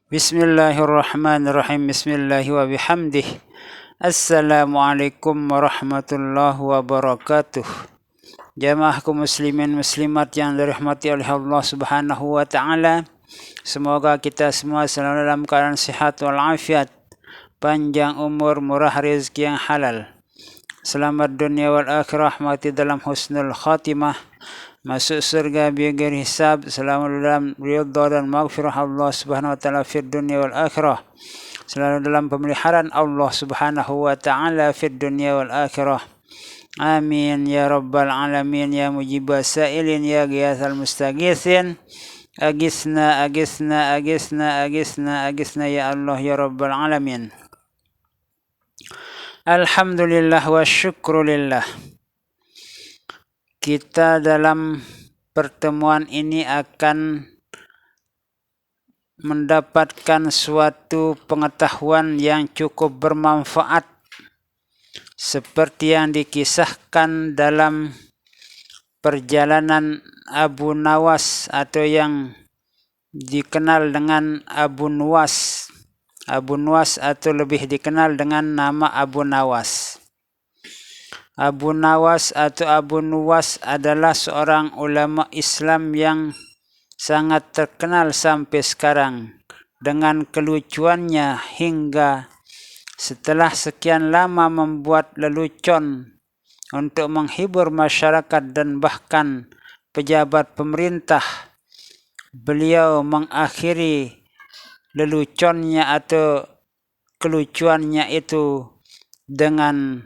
Bismillahirrahmanirrahim. Bismillahi wa bihamdih. Assalamualaikum warahmatullahi wabarakatuh. Jamaah kaum muslimin muslimat yang dirahmati oleh Allah Subhanahu wa taala. Semoga kita semua selalu dalam keadaan sehat walafiat, panjang umur, murah rezeki yang halal. Selamat dunia wal akhirah, mati dalam husnul khatimah, masuk surga bighairi hisab, selamat dalam ridha dan maghfirah Allah Subhanahu wa taala fid dunia wal akhirah, selalu dalam pemeliharaan Allah Subhanahu wa taala fid dunia wal akhirah. Amin ya rabbal alamin ya mujibas sa'ilin ya ghiyathal mustaghithin. Agisna agisna agisna agisna agisna ya Allah ya rabbal alamin. Alhamdulillah wa syukrulillah. Kita dalam pertemuan ini akan mendapatkan suatu pengetahuan yang cukup bermanfaat seperti yang dikisahkan dalam perjalanan Abu Nawas atau yang dikenal dengan Abu Nuwas. Abu Nuwas atau lebih dikenal dengan nama Abu Nawas. Abu Nawas atau Abu Nuwas adalah seorang ulama Islam yang sangat terkenal sampai sekarang dengan kelucuannya, hingga setelah sekian lama membuat lelucon untuk menghibur masyarakat dan bahkan pejabat pemerintah, beliau mengakhiri leluconnya atau kelucuannya itu dengan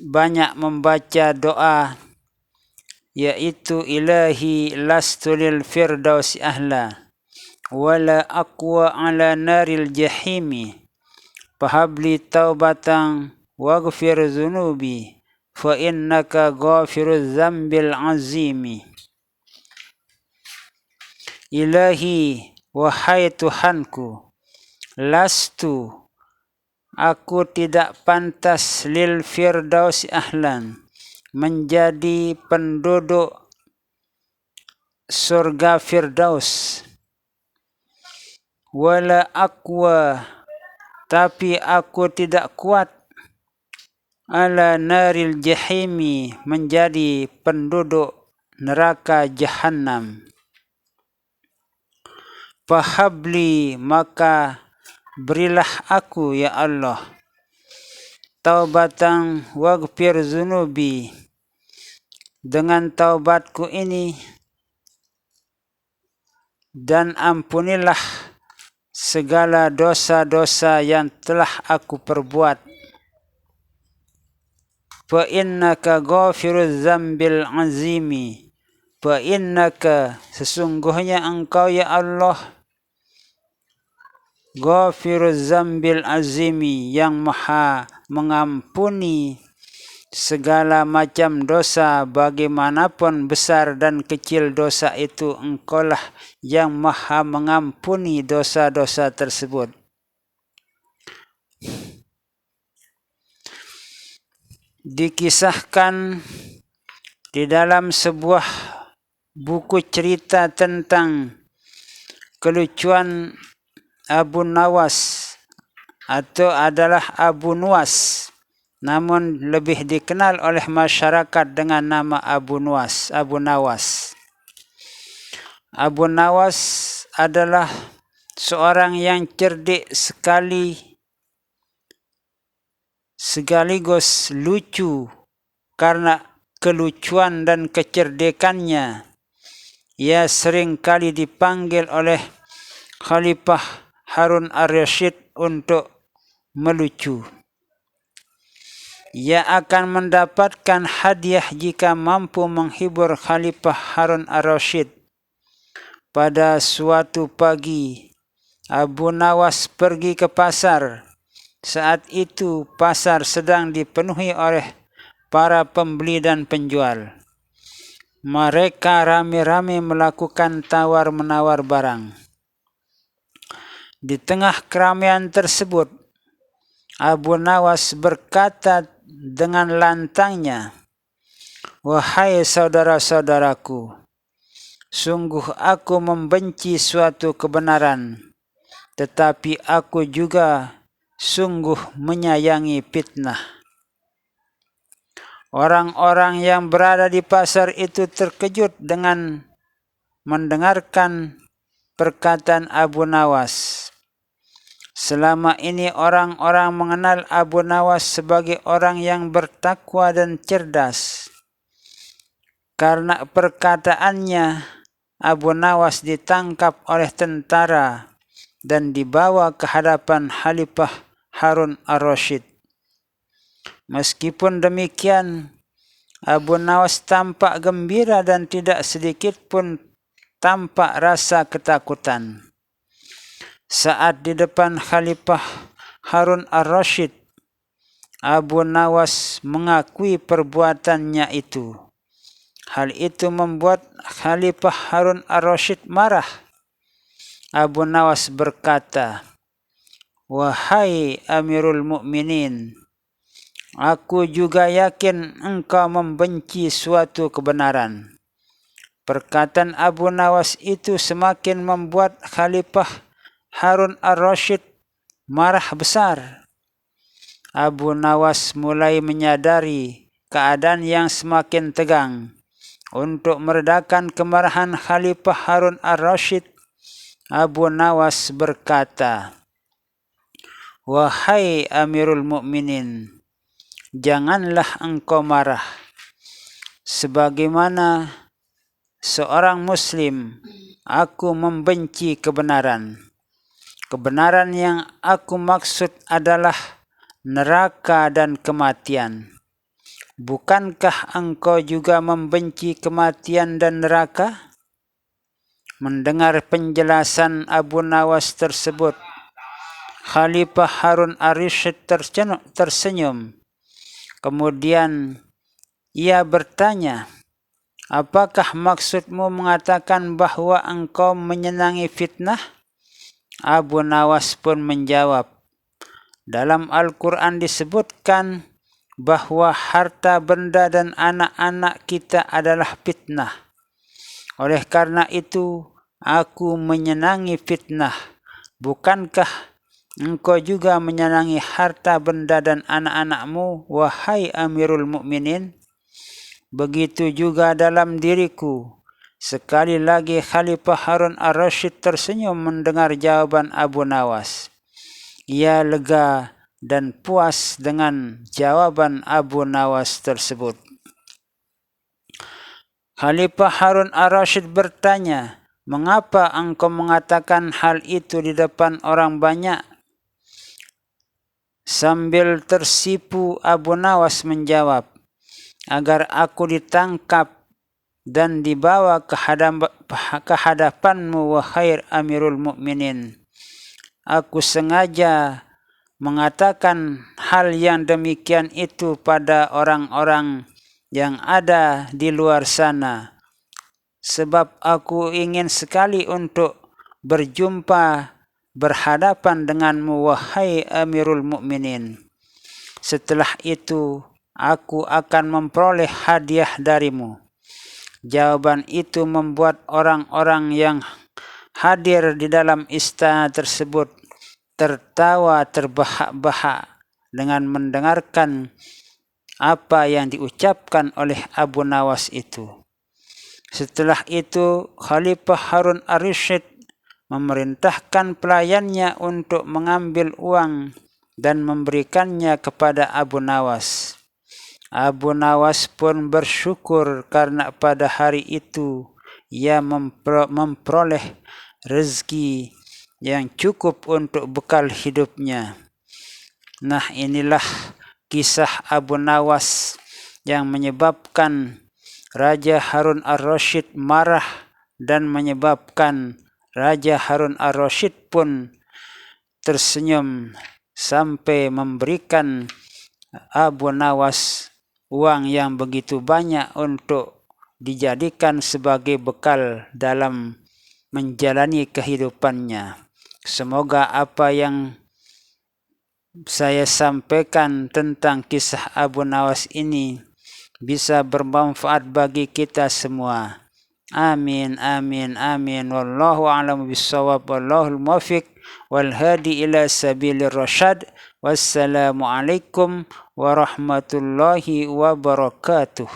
banyak membaca doa, yaitu ilahi lastu lil firdausi ahla wala aqwa ala naril jahimi fahabli taubatan waghfir zunubi fa innaka ghafiruz zambil azimi. Ilahi, wahai Tuhanku, lastu, aku tidak pantas, lil firdausi ahlan, menjadi penduduk surga firdaus, wala aqwa, tapi aku tidak kuat, ala naril jahimi, menjadi penduduk neraka jahannam. Fahabli, maka berilah aku ya Allah taubatan waghfir zunubi, dengan taubatku ini dan ampunilah segala dosa-dosa yang telah aku perbuat. Fa innaka ghafiruz zambil azimi, fa innaka, sesungguhnya engkau ya Allah, ghafiruz zambil azimi, yang maha mengampuni segala macam dosa, bagaimanapun besar dan kecil dosa itu, engkaulah yang maha mengampuni dosa-dosa tersebut. Dikisahkan di dalam sebuah buku cerita tentang kelucuan Abu Nawas, atau adalah Abu Nuwas, namun lebih dikenal oleh masyarakat dengan nama Abu Nuwas, Abu Nawas. Abu Nawas adalah seorang yang cerdik sekaligus lucu. Karena kelucuan dan kecerdikannya, ia sering kali dipanggil oleh Khalifah Harun ar-Rasyid untuk melucu. Ia akan mendapatkan hadiah jika mampu menghibur Khalifah Harun ar-Rasyid. Pada suatu pagi, Abu Nawas pergi ke pasar. Saat itu pasar sedang dipenuhi oleh para pembeli dan penjual. Mereka rame-rame melakukan tawar-menawar barang. Di tengah keramaian tersebut, Abu Nawas berkata dengan lantangnya, "Wahai saudara-saudaraku, sungguh aku membenci suatu kebenaran, tetapi aku juga sungguh menyayangi fitnah. Orang-orang yang berada di pasar itu terkejut dengan mendengarkan perkataan Abu Nawas. Selama ini orang-orang mengenal Abu Nawas sebagai orang yang bertakwa dan cerdas. Karena perkataannya, Abu Nawas ditangkap oleh tentara dan dibawa ke hadapan Khalifah Harun ar-Rasyid. Meskipun demikian, Abu Nawas tampak gembira dan tidak sedikit pun tampak rasa ketakutan. Saat di depan Khalifah Harun ar-Rasyid, Abu Nawas mengakui perbuatannya itu. Hal itu membuat Khalifah Harun ar-Rasyid marah. Abu Nawas berkata, "Wahai Amirul Mukminin, aku juga yakin engkau membenci suatu kebenaran." Perkataan Abu Nawas itu semakin membuat Khalifah Harun ar-Rasyid marah besar. Abu Nawas mulai menyadari keadaan yang semakin tegang. Untuk meredakan kemarahan Khalifah Harun ar-Rasyid, Abu Nawas berkata, "Wahai Amirul Mukminin, janganlah engkau marah. Sebagaimana seorang Muslim, aku membenci kebenaran. Kebenaran yang aku maksud adalah neraka dan kematian. Bukankah engkau juga membenci kematian dan neraka?" Mendengar penjelasan Abu Nawas tersebut, Khalifah Harun ar-Rasyid tersenyum. Kemudian ia bertanya, "Apakah maksudmu mengatakan bahwa engkau menyenangi fitnah?" Abu Nawas pun menjawab, "Dalam Al-Quran disebutkan bahwa harta benda dan anak-anak kita adalah fitnah. Oleh karena itu, aku menyenangi fitnah. Bukankah engkau juga menyenangi harta benda dan anak-anakmu, wahai Amirul Mukminin? Begitu juga dalam diriku." Sekali lagi Khalifah Harun ar-Rasyid tersenyum mendengar jawaban Abu Nawas. Ia lega dan puas dengan jawaban Abu Nawas tersebut. Khalifah Harun ar-Rasyid bertanya, "Mengapa engkau mengatakan hal itu di depan orang banyak?" Sambil tersipu, Abu Nawas menjawab, "Agar aku ditangkap dan dibawa ke hadapanmu, wahai Amirul Mukminin. Aku sengaja mengatakan hal yang demikian itu pada orang-orang yang ada di luar sana, sebab aku ingin sekali untuk berjumpa berhadapan denganmu, wahai Amirul Mukminin. Setelah itu, aku akan memperoleh hadiah darimu." Jawaban itu membuat orang-orang yang hadir di dalam istana tersebut tertawa terbahak-bahak dengan mendengarkan apa yang diucapkan oleh Abu Nawas itu. Setelah itu, Khalifah Harun ar-Rasyid memerintahkan pelayannya untuk mengambil uang dan memberikannya kepada Abu Nawas. Abu Nawas pun bersyukur karena pada hari itu ia memperoleh rezeki yang cukup untuk bekal hidupnya. Nah, inilah kisah Abu Nawas yang menyebabkan Raja Harun ar-Rasyid marah dan menyebabkan Raja Harun ar-Rasyid pun tersenyum sampai memberikan Abu Nawas uang yang begitu banyak untuk dijadikan sebagai bekal dalam menjalani kehidupannya. Semoga apa yang saya sampaikan tentang kisah Abu Nawas ini bisa bermanfaat bagi kita semua. Amin amin amin. Wallahu a'lam bissawab. Wallahul muwaffiq wal hadi ila sabilir rasyad. Wassalamualaikum warahmatullahi wabarakatuh.